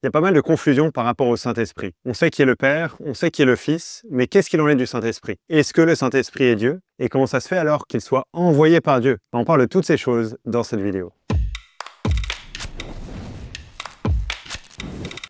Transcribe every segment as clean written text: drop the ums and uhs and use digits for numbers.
Il y a pas mal de confusion par rapport au Saint-Esprit. On sait qui est le Père, on sait qui est le Fils, mais qu'est-ce qu'il en est du Saint-Esprit? Est-ce que le Saint-Esprit est Dieu? Et comment ça se fait alors qu'il soit envoyé par Dieu? On parle de toutes ces choses dans cette vidéo.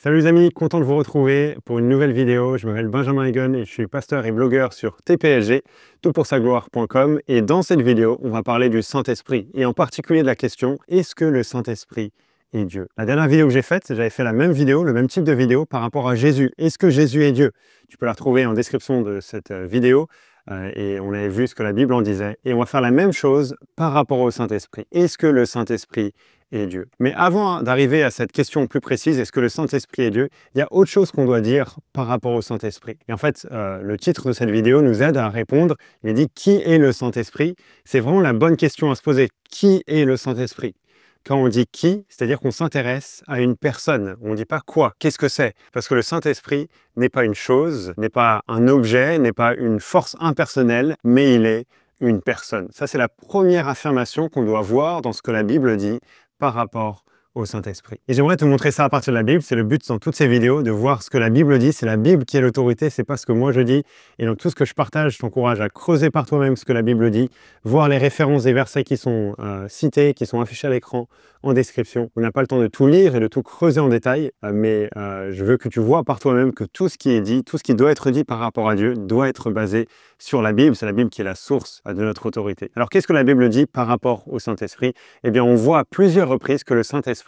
Salut les amis, content de vous retrouver pour une nouvelle vidéo. Je m'appelle Benjamin Egon et je suis pasteur et blogueur sur TPSG, toutpoursagloire.com. Et dans cette vidéo, on va parler du Saint-Esprit et en particulier de la question, est-ce que le Saint-Esprit est Dieu? La dernière vidéo que j'ai faite, j'avais fait la même vidéo, le même type de vidéo par rapport à Jésus. Est-ce que Jésus est Dieu? Tu peux la retrouver en description de cette vidéo et on avait vu ce que la Bible en disait. Et on va faire la même chose par rapport au Saint-Esprit. Est-ce que le Saint-Esprit est Dieu? Mais avant d'arriver à cette question plus précise, est-ce que le Saint-Esprit est Dieu? Il y a autre chose qu'on doit dire par rapport au Saint-Esprit. Et en fait, le titre de cette vidéo nous aide à répondre. Il dit, qui est le Saint-Esprit? C'est vraiment la bonne question à se poser. Qui est le Saint-Esprit? Quand on dit qui, c'est-à-dire qu'on s'intéresse à une personne. On ne dit pas quoi, qu'est-ce que c'est? Parce que le Saint-Esprit n'est pas une chose, n'est pas un objet, n'est pas une force impersonnelle, mais il est une personne. Ça, c'est la première affirmation qu'on doit voir dans ce que la Bible dit par rapport au Saint-Esprit. Et j'aimerais te montrer ça à partir de la Bible. C'est le but dans toutes ces vidéos, de voir ce que la Bible dit. C'est la Bible qui est l'autorité, c'est pas ce que moi je dis. Et donc tout ce que je partage, je t'encourage à creuser par toi-même ce que la Bible dit, voir les références des versets qui sont cités, qui sont affichés à l'écran en description. On n'a pas le temps de tout lire et de tout creuser en détail, mais je veux que tu vois par toi-même que tout ce qui est dit, tout ce qui doit être dit par rapport à Dieu, doit être basé sur la Bible. C'est la Bible qui est la source de notre autorité. Alors qu'est-ce que la Bible dit par rapport au Saint-Esprit? Eh bien, on voit à plusieurs reprises que le Saint-Esprit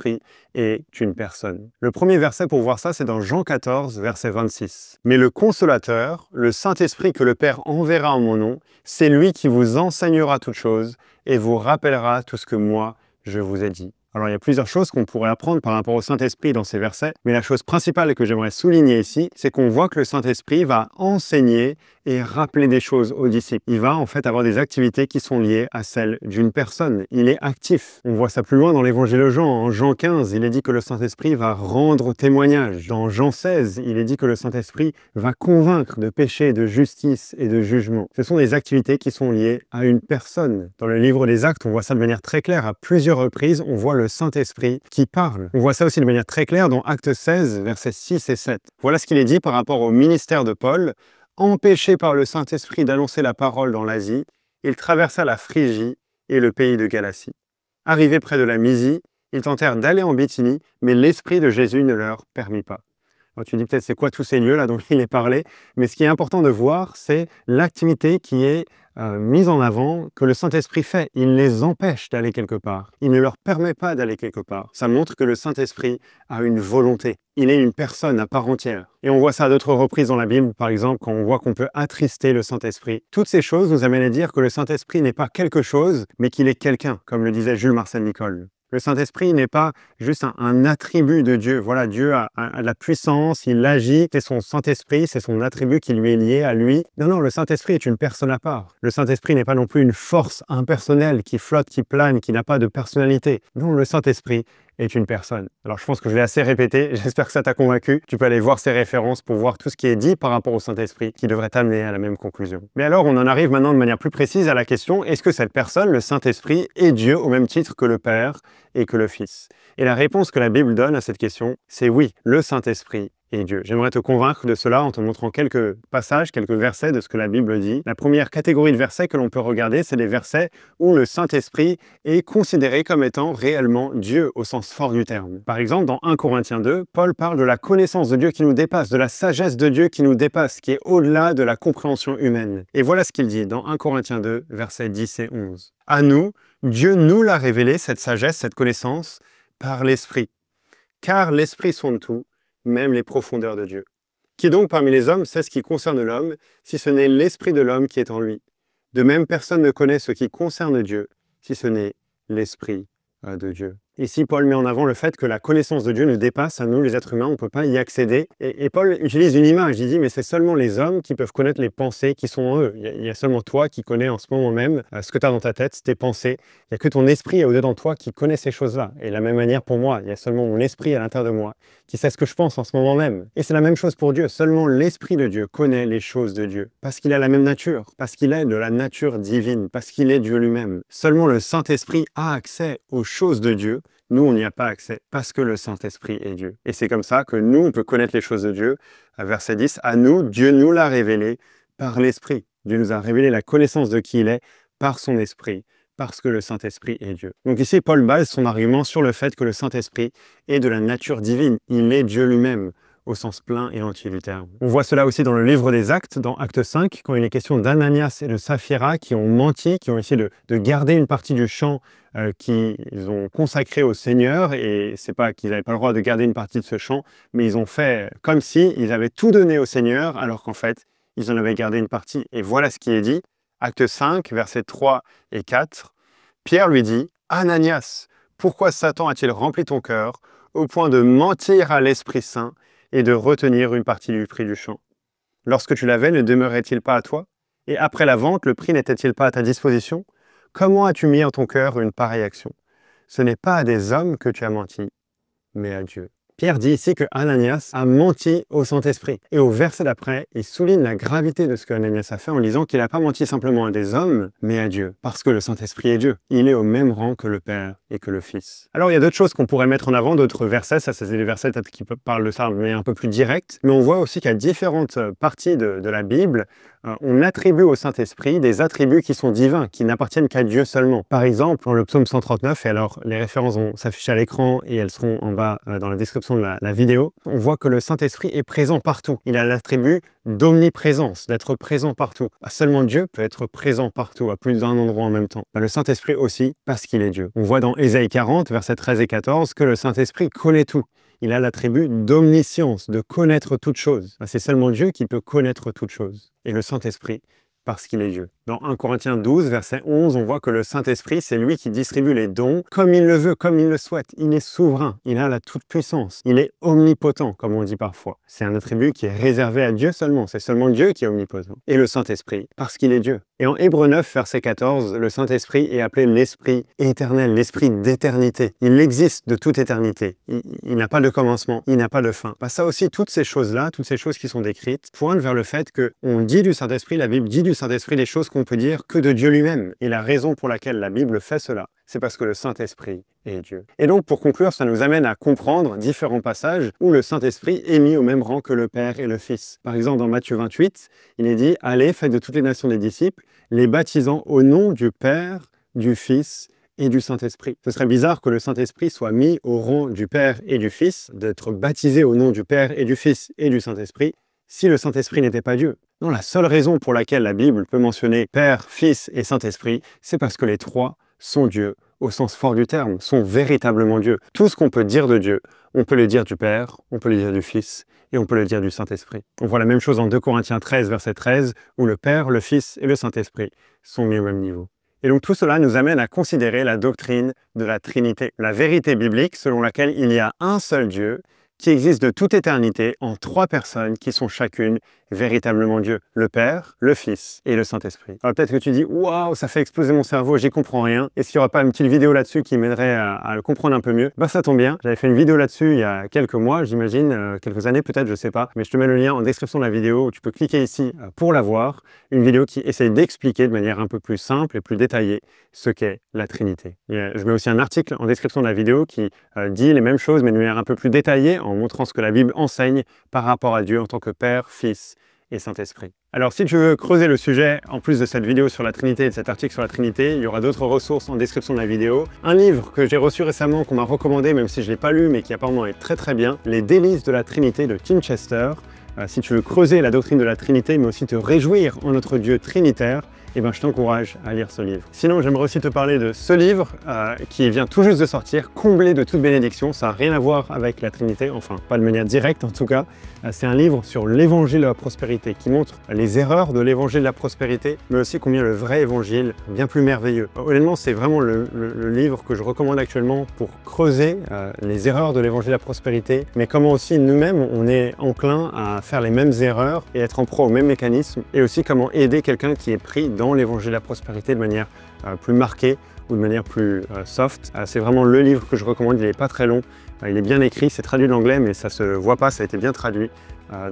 est une personne. Le premier verset pour voir ça, c'est dans Jean 14, verset 26. « Mais le Consolateur, le Saint-Esprit que le Père enverra en mon nom, c'est lui qui vous enseignera toutes choses et vous rappellera tout ce que moi, je vous ai dit. » Alors, il y a plusieurs choses qu'on pourrait apprendre par rapport au Saint-Esprit dans ces versets, mais la chose principale que j'aimerais souligner ici, c'est qu'on voit que le Saint-Esprit va enseigner et rappeler des choses aux disciples. Il va en fait avoir des activités qui sont liées à celles d'une personne. Il est actif. On voit ça plus loin dans l'évangile de Jean. En Jean 15, il est dit que le Saint-Esprit va rendre témoignage. Dans Jean 16, il est dit que le Saint-Esprit va convaincre de péché, de justice et de jugement. Ce sont des activités qui sont liées à une personne. Dans le livre des Actes, on voit ça de manière très claire. À plusieurs reprises, on voit le Saint-Esprit qui parle. On voit ça aussi de manière très claire dans Actes 16, versets 6 et 7. Voilà ce qu'il est dit par rapport au ministère de Paul. Empêché par le Saint-Esprit d'annoncer la parole dans l'Asie, il traversa la Phrygie et le pays de Galatie. Arrivé près de la Mysie, ils tentèrent d'aller en Bithynie, mais l'Esprit de Jésus ne leur permit pas. Alors tu dis peut-être c'est quoi tous ces lieux là dont il est parlé, mais ce qui est important de voir, c'est l'activité qui est mise en avant que le Saint-Esprit fait. Il les empêche d'aller quelque part. Il ne leur permet pas d'aller quelque part. Ça montre que le Saint-Esprit a une volonté. Il est une personne à part entière. Et on voit ça à d'autres reprises dans la Bible, par exemple, quand on voit qu'on peut attrister le Saint-Esprit. Toutes ces choses nous amènent à dire que le Saint-Esprit n'est pas quelque chose, mais qu'il est quelqu'un, comme le disait Jules Marcel Nicolle. Le Saint-Esprit n'est pas juste un attribut de Dieu. Voilà, Dieu a de la puissance, il agit, c'est son Saint-Esprit, c'est son attribut qui lui est lié à lui. Non, le Saint-Esprit est une personne à part. Le Saint-Esprit n'est pas non plus une force impersonnelle qui flotte, qui plane, qui n'a pas de personnalité. Non, le Saint-Esprit est une personne. Alors je pense que je l'ai assez répété, j'espère que ça t'a convaincu. Tu peux aller voir ces références pour voir tout ce qui est dit par rapport au Saint-Esprit qui devrait t'amener à la même conclusion. Mais alors on en arrive maintenant de manière plus précise à la question, est-ce que cette personne, le Saint-Esprit, est Dieu au même titre que le Père et que le Fils? Et la réponse que la Bible donne à cette question, c'est oui, le Saint-Esprit est Dieu. J'aimerais te convaincre de cela en te montrant quelques passages, quelques versets de ce que la Bible dit. La première catégorie de versets que l'on peut regarder, c'est les versets où le Saint-Esprit est considéré comme étant réellement Dieu au sens fort du terme. Par exemple, dans 1 Corinthiens 2, Paul parle de la connaissance de Dieu qui nous dépasse, de la sagesse de Dieu qui nous dépasse, qui est au-delà de la compréhension humaine. Et voilà ce qu'il dit dans 1 Corinthiens 2, versets 10 et 11. « À nous, Dieu nous l'a révélé, cette sagesse, cette connaissance, par l'Esprit. Car l'Esprit sonde tout, même les profondeurs de Dieu. Qui donc parmi les hommes sait ce qui concerne l'homme, si ce n'est l'esprit de l'homme qui est en lui? De même, personne ne connaît ce qui concerne Dieu, si ce n'est l'esprit de Dieu. » Ici, Paul met en avant le fait que la connaissance de Dieu nous dépasse à nous, les êtres humains, on ne peut pas y accéder. Et Paul utilise une image, il dit, mais c'est seulement les hommes qui peuvent connaître les pensées qui sont en eux. Il y a seulement toi qui connais en ce moment même ce que tu as dans ta tête, tes pensées. Il n'y a que ton esprit au-dedans de toi qui connaît ces choses-là. Et de la même manière pour moi, il y a seulement mon esprit à l'intérieur de moi qui sait ce que je pense en ce moment même. Et c'est la même chose pour Dieu. Seulement l'Esprit de Dieu connaît les choses de Dieu. Parce qu'il a la même nature, parce qu'il est de la nature divine, parce qu'il est Dieu lui-même. Seulement le Saint-Esprit a accès aux choses de Dieu Nous, on n'y a pas accès parce que le Saint-Esprit est Dieu. Et c'est comme ça que nous, on peut connaître les choses de Dieu. Verset 10, à nous, Dieu nous l'a révélé par l'Esprit. Dieu nous a révélé la connaissance de qui il est par son Esprit, parce que le Saint-Esprit est Dieu. Donc ici, Paul base son argument sur le fait que le Saint-Esprit est de la nature divine. Il est Dieu lui-même, au sens plein et entier du terme. On voit cela aussi dans le livre des Actes, dans Acte 5, quand il est question d'Ananias et de Saphira qui ont menti, qui ont essayé de garder une partie du champ qu'ils ont consacré au Seigneur, et c'est pas qu'ils n'avaient pas le droit de garder une partie de ce champ, mais ils ont fait comme si ils avaient tout donné au Seigneur, alors qu'en fait, ils en avaient gardé une partie. Et voilà ce qui est dit. Acte 5, versets 3 et 4. Pierre lui dit, « Ananias, pourquoi Satan a-t-il rempli ton cœur au point de mentir à l'Esprit Saint et de retenir une partie du prix du champ? Lorsque tu l'avais, ne demeurait-il pas à toi? Et après la vente, le prix n'était-il pas à ta disposition? Comment as-tu mis en ton cœur une pareille action? Ce n'est pas à des hommes que tu as menti, mais à Dieu. » Pierre dit ici que Ananias a menti au Saint-Esprit. Et au verset d'après, il souligne la gravité de ce que Ananias a fait en disant qu'il n'a pas menti simplement à des hommes, mais à Dieu. Parce que le Saint-Esprit est Dieu. Il est au même rang que le Père et que le Fils. Alors il y a d'autres choses qu'on pourrait mettre en avant, d'autres versets. Ça c'est des versets qui parlent de ça, mais un peu plus direct. Mais on voit aussi qu'à différentes parties de la Bible, on attribue au Saint-Esprit des attributs qui sont divins, qui n'appartiennent qu'à Dieu seulement. Par exemple, dans le psaume 139, et alors les références vont s'afficher à l'écran et elles seront en bas dans la description de la vidéo, on voit que le Saint-Esprit est présent partout. Il a l'attribut d'omniprésence, d'être présent partout. Seulement Dieu peut être présent partout, à plus d'un endroit en même temps. Le Saint-Esprit aussi, parce qu'il est Dieu. On voit dans Ésaïe 40, versets 13 et 14, que le Saint-Esprit connaît tout. Il a l'attribut d'omniscience, de connaître toute chose. C'est seulement Dieu qui peut connaître toute chose. Et le Saint-Esprit, parce qu'il est Dieu. Dans 1 Corinthiens 12, verset 11, on voit que le Saint-Esprit, c'est lui qui distribue les dons comme il le veut, comme il le souhaite. Il est souverain, il a la toute-puissance, il est omnipotent, comme on dit parfois. C'est un attribut qui est réservé à Dieu seulement, c'est seulement Dieu qui est omnipotent. Et le Saint-Esprit, parce qu'il est Dieu. Et en Hébreux 9, verset 14, le Saint-Esprit est appelé l'Esprit éternel, l'Esprit d'éternité. Il existe de toute éternité. Il n'a pas de commencement, il n'a pas de fin. Ça aussi, toutes ces choses-là, toutes ces choses qui sont décrites, pointent vers le fait qu'on dit du Saint-Esprit, la Bible dit du Saint-Esprit des choses qu'on peut dire que de Dieu lui-même. Et la raison pour laquelle la Bible fait cela, c'est parce que le Saint-Esprit est Dieu. Et donc, pour conclure, ça nous amène à comprendre différents passages où le Saint-Esprit est mis au même rang que le Père et le Fils. Par exemple, dans Matthieu 28, il est dit « Allez, faites de toutes les nations des disciples, les baptisant au nom du Père, du Fils et du Saint-Esprit. » Ce serait bizarre que le Saint-Esprit soit mis au rang du Père et du Fils, d'être baptisé au nom du Père et du Fils et du Saint-Esprit, si le Saint-Esprit n'était pas Dieu. Non, la seule raison pour laquelle la Bible peut mentionner Père, Fils et Saint-Esprit, c'est parce que les trois sont Dieu, au sens fort du terme, sont véritablement Dieu. Tout ce qu'on peut dire de Dieu, on peut le dire du Père, on peut le dire du Fils et on peut le dire du Saint-Esprit. On voit la même chose en 2 Corinthiens 13, verset 13, où le Père, le Fils et le Saint-Esprit sont mis au même niveau. Et donc tout cela nous amène à considérer la doctrine de la Trinité, la vérité biblique selon laquelle il y a un seul Dieu qui existe de toute éternité en trois personnes qui sont chacune véritablement Dieu, le Père, le Fils et le Saint-Esprit. Alors peut-être que tu dis « Waouh, ça fait exploser mon cerveau, j'y comprends rien. Est-ce qu'il n'y aura pas une petite vidéo là-dessus qui m'aiderait à le comprendre un peu mieux ?» Ça tombe bien, j'avais fait une vidéo là-dessus il y a quelques mois, j'imagine, quelques années peut-être, je sais pas. Mais je te mets le lien en description de la vidéo où tu peux cliquer ici pour la voir. Une vidéo qui essaie d'expliquer de manière un peu plus simple et plus détaillée ce qu'est la Trinité. Je mets aussi un article en description de la vidéo qui dit les mêmes choses mais de manière un peu plus détaillée en montrant ce que la Bible enseigne par rapport à Dieu en tant que Père, Fils et Saint-Esprit. Alors si tu veux creuser le sujet, en plus de cette vidéo sur la Trinité et de cet article sur la Trinité, il y aura d'autres ressources en description de la vidéo. Un livre que j'ai reçu récemment, qu'on m'a recommandé, même si je ne l'ai pas lu, mais qui apparemment est très très bien, Les délices de la Trinité de Tim Chester. Si tu veux creuser la doctrine de la Trinité, mais aussi te réjouir en notre Dieu trinitaire, je t'encourage à lire ce livre. Sinon, j'aimerais aussi te parler de ce livre qui vient tout juste de sortir, comblé de toute bénédiction. Ça n'a rien à voir avec la Trinité, enfin pas de manière directe en tout cas. C'est un livre sur l'évangile de la prospérité qui montre les erreurs de l'évangile de la prospérité, mais aussi combien le vrai évangile est bien plus merveilleux. Honnêtement, c'est vraiment le livre que je recommande actuellement pour creuser les erreurs de l'évangile de la prospérité, mais comment aussi nous-mêmes on est enclin à faire les mêmes erreurs et être en proie au même mécanisme, et aussi comment aider quelqu'un qui est pris dans l'évangile de la prospérité de manière plus marquée ou de manière plus soft. C'est vraiment le livre que je recommande, il n'est pas très long, il est bien écrit, c'est traduit de l'anglais mais ça se voit pas, ça a été bien traduit.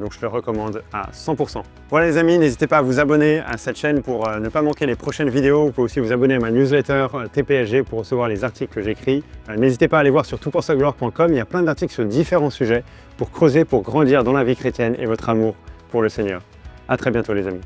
Donc je le recommande à 100%. Voilà les amis, n'hésitez pas à vous abonner à cette chaîne pour ne pas manquer les prochaines vidéos. Vous pouvez aussi vous abonner à ma newsletter TPSG pour recevoir les articles que j'écris. N'hésitez pas à aller voir sur toutpoursagloire.com, il y a plein d'articles sur différents sujets pour creuser, pour grandir dans la vie chrétienne et votre amour pour le Seigneur. À très bientôt les amis.